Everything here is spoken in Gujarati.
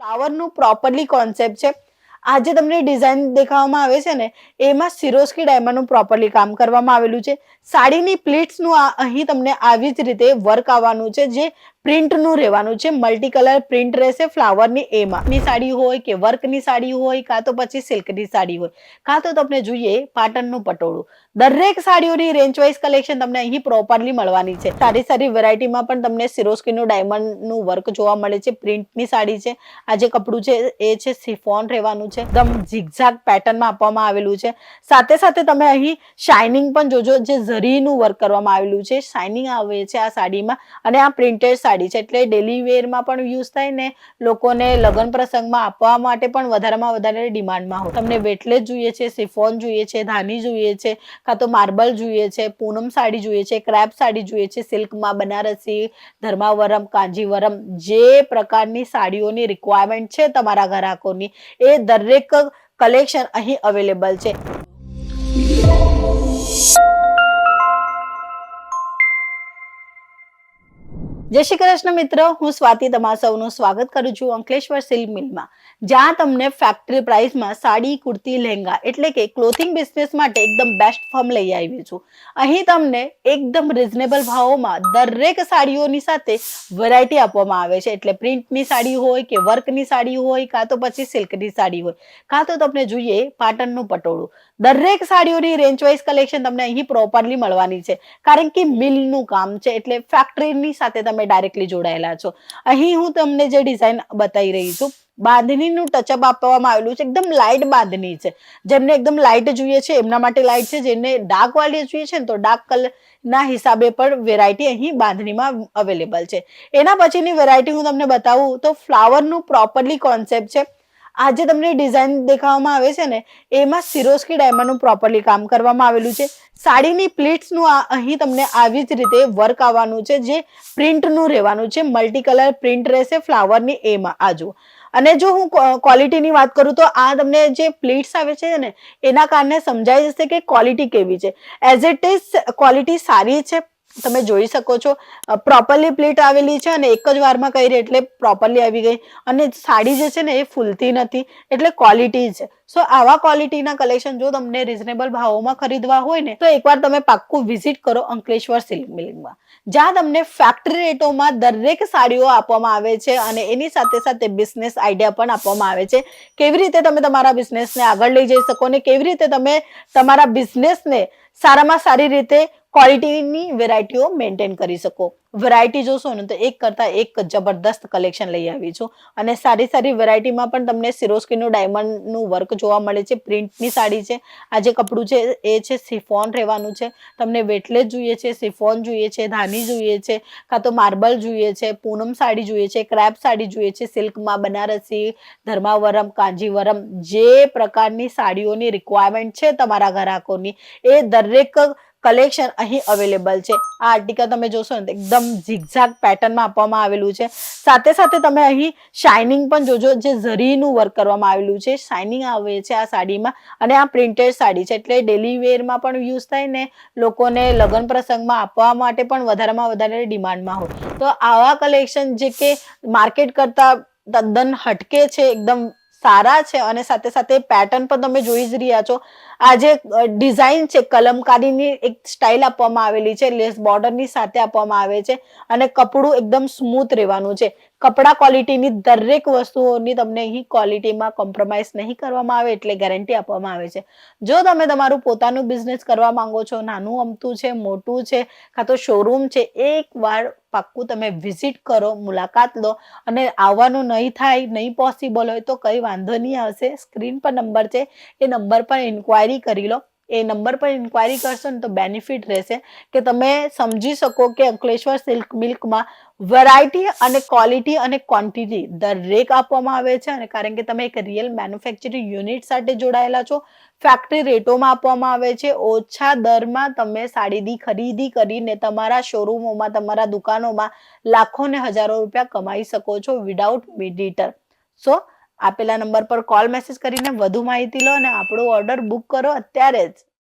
ફ્લાવરનું પ્રોપરલી કોન્સેપ્ટ છે. આ જે તમને ડિઝાઇન દેખાવામાં આવે છે ને એમાં સિરોસ્કી ડાયમંડનું પ્રોપરલી કામ કરવામાં આવેલું છે. સાડીની પ્લીટ્સનું અહીં તમને આવી જ રીતે વર્ક આવવાનું છે, જે પ્રિન્ટનું રહેવાનું છે. મલ્ટી કલર પ્રિન્ટ રહેશે ફ્લાવરની એમાં. ની સાડી હોય કે વર્કની સાડી હોય કાં તો પછી સિલ્કની સાડી હોય કાં તો તમને જોઈએ પાટણનું પટોળું, દરેક સાડીઓની રેન્જ વાઇઝ કલેક્શન તમને અહીં પ્રોપરલી મળવાની છે. સારી સારી વેરાયટીમાં પણ તમને સિરોસ્કીનું ડાયમંડનું વર્ક જોવા મળે છે. પ્રિન્ટની સાડી છે. આ જે કપડું છે એ છે સિફોન રહેવાનું છે, એકદમ ઝિગઝાગ પેટર્નમાં આપવામાં આવેલું છે. સાથે સાથે તમે અહીં શાઇનિંગ પણ જોજો, જે ઝરીનું વર્ક કરવામાં આવેલું છે. શાઇનિંગ આવે છે આ સાડીમાં અને આ પ્રિન્ટેડ સાડી છે એટલે ડેલી વેરમાં પણ યુઝ થાય ને લોકોને લગ્ન પ્રસંગમાં આપવા માટે પણ વધારેમાં વધારે ડિમાન્ડમાં હોય. તમને વેટલેસ જોઈએ છે, સિફોન જોઈએ છે, ધાની જોઈએ છે, કાં તો માર્બલ જોઈએ છે, પૂનમ સાડી જોઈએ છે, ક્રેપ સાડી જોઈએ છે, સિલ્કમાં બનારસી, ધર્માવરમ, કાંજીવરમ, જે પ્રકારની સાડીઓની રિક્વાયરમેન્ટ છે તમારા ગ્રાહકોની એ દરેક કલેક્શન અહીં અવેલેબલ છે. જય શ્રી કૃષ્ણ મિત્રો, હું સ્વાતિ તમારા સૌનું સ્વાગત કરું છું અંકલેશ્વર સિલ્ક મિલમાં, જ્યાં તમને ફેક્ટરી પ્રાઇસમાં સાડી, કુર્તી, લહેંગા એટલે કે ક્લોથિંગ બિઝનેસ માટે એકદમ બેસ્ટ ફોર્મ લઈ આવી છું. અહીં તમને એકદમ રિઝનેબલ ભાવોમાં દરેક સાડીઓની સાથે વેરાયટી આપવામાં આવે છે. એટલે પ્રિન્ટની સાડી હોય કે વર્કની સાડી હોય કાં તો પછી સિલ્કની સાડી હોય કાં તો તમને જોઈએ પાટણનું પટોળું, દરેક સાડીઓની રેન્જ વાઇઝ કલેક્શન તમને અહીં પ્રોપરલી મળવાની છે. કારણ કે મિલનું કામ છે એટલે ફેક્ટરીની સાથે તમે ડાયરેક્ટલી જોડાયેલા છો. અહીં હું તમને જે ડિઝાઇન બતાવી રહી છું, બાંધણીનું ટચઅપ આપવામાં આવેલું છે. એકદમ લાઇટ બાંધણી છે. જેમને એકદમ લાઇટ જોઈએ છે એમના માટે લાઇટ છે, જેને ડાર્ક વાળી જોઈએ છે ને તો ડાર્ક કલર ના હિસાબે પણ વેરાયટી અહીં બાંધણીમાં અવેલેબલ છે. એના પછીની વેરાયટી હું તમને બતાવું તો ફ્લાવરનું પ્રોપરલી કોન્સેપ્ટ છે. આ જે તમને ડિઝાઇન દેખાવામાં આવે છે ને એમાં સિરોસ્કી ડાયમંડનું પ્રોપરલી કામ કરવામાં આવેલું છે. સાડીની પ્લીટ્સનું અહીં તમને આવી જ રીતે વર્ક આવવાનું છે, જે પ્રિન્ટનું રહેવાનું છે. મલ્ટી કલર પ્રિન્ટ રહેશે ફ્લાવરની એમાં. આ જુઓ. અને જો હું ક્વોલિટીની વાત કરું તો આ તમને જે પ્લીટ્સ આવે છે ને એના કારણે સમજાઈ જશે કે ક્વોલિટી કેવી છે. એઝ ઇટ ઇઝ ક્વોલિટી સારી છે. તમે જોઈ શકો છો પ્રોપરલી પ્લીટ આવેલી છે અને એક જ વારમાં કરી એટલે પ્રોપરલી આવી ગઈ. અને સાડી જે છે ને એ ફૂલતી નથી એટલે ક્વોલિટી છે. સો આવા ક્વોલિટીના કલેક્શન જો તમને રિઝનેબલ ભાવોમાં ખરીદવા હોય ને તો એકવાર તમે પાક્કું વિઝિટ કરો અંકલેશ્વર સિલ્ક મિલમાં, જ્યાં તમને ફેક્ટરી રેટોમાં દરેક સાડીઓ આપવામાં આવે છે અને એની સાથે સાથે બિઝનેસ આઈડિયા પણ આપવામાં આવે છે. કેવી રીતે તમે તમારા બિઝનેસને આગળ લઈ જઈ શકો ને કેવી રીતે તમે તમારા બિઝનેસને સારામાં સારી રીતે ક્વોલિટીની વેરાયટીઓ મેન્ટેન કરી શકો. વેરાયટી જોશો ને તો એક કરતા એક જબરદસ્ત કલેક્શન લઈ આવી છું. અને સારી સારી વેરાયટીમાં પણ તમને સિરોસ્કીનું ડાયમંડનું વર્ક જોવા મળે છે. પ્રિન્ટની સાડી છે. આ જે કપડું છે એ છે સિફોન રહેવાનું છે. તમને વેટલેસ જોઈએ છે, સિફોન જોઈએ છે, ધાની જોઈએ છે, કાં તો માર્બલ જોઈએ છે, પૂનમ સાડી જોઈએ છે, ક્રેપ સાડી જોઈએ છે, સિલ્કમાં બનારસી, ધર્માવરમ, કાંજીવરમ, જે પ્રકારની સાડીઓની રિક્વાયરમેન્ટ છે તમારા ગ્રાહકોની એ દરેક કલેક્શન અહીં અવેલેબલ છે. આ આર્ટિકલ તમે જોશો ને એકદમ ઝિગઝાગ પેટર્નમાં આપવામાં આવેલું છે. સાથે સાથે તમે અહીં શાઇનિંગ પણ જોજો, જે ઝરીનું વર્ક કરવામાં આવેલું છે. શાઇનિંગ આવે છે આ સાડીમાં અને આ પ્રિન્ટેડ સાડી છે એટલે ડેલી વેરમાં પણ યુઝ થાય ને લોકોને લગ્ન પ્રસંગમાં આપવા માટે પણ વધારેમાં વધારે ડિમાન્ડમાં હોય. તો આવા કલેક્શન જે કે માર્કેટ કરતા તદ્દન હટકે છે, એકદમ સારા છે અને સાથે સાથે પેટર્ન પણ તમે જોઈ જ રહ્યા છો. આ જે ડિઝાઇન છે કલમકારીની એક સ્ટાઇલ આપવામાં આવેલી છે, લેસ બોર્ડરની સાથે આપવામાં આવે છે અને કપડું એકદમ સ્મૂથ રહેવાનું છે. કપડા ક્વોલિટીની દરેક વસ્તુઓની તમને અહીં ક્વોલિટીમાં કોમ્પ્રોમાઇઝ નહીં કરવામાં આવે એટલે ગેરંટી આપવામાં આવે છે. જો તમે તમારું પોતાનું બિઝનેસ કરવા માંગો છો, નાનું અમતું છે, મોટું છે, કાં તો શોરૂમ છે, એકવાર પાક્કું તમે વિઝિટ કરો, મુલાકાત લો. અને આવવાનું નહીં થાય, નહીં પોસિબલ હોય તો કંઈ વાંધો નહીં આવશે. સ્ક્રીન પર નંબર છે, એ નંબર પર ઇન્ક્વાયરી કરી લો. એ નંબર પર ઇન્ક્વાયરી કરશો ને તો બેનિફિટ રહેશે કે તમે સમજી શકો કે અંકલેશ્વર સિલ્ક મિલ્કમાં વેરાયટી અને ક્વોલિટી અને ક્વોન્ટિટી દરેક આપવામાં આવે છે. અને કારણ કે તમે એક રિયલ મેન્યુફેક્ચરિંગ યુનિટ સાથે જોડાયેલા છો, ફેક્ટરી રેટોમાં આપવામાં આવે છે. ઓછા દરમાં તમે સાડીની ખરીદી કરીને તમારા શોરૂમોમાં, તમારા દુકાનોમાં લાખો ને હજારો રૂપિયા કમાઈ શકો છો વિધાઉટ મીડિયેટર. સો આપેલા નંબર પર કોલ મેસેજ કરીને વધુ માહિતી લો અને આપણો ઓર્ડર બુક કરો અત્યારે જ.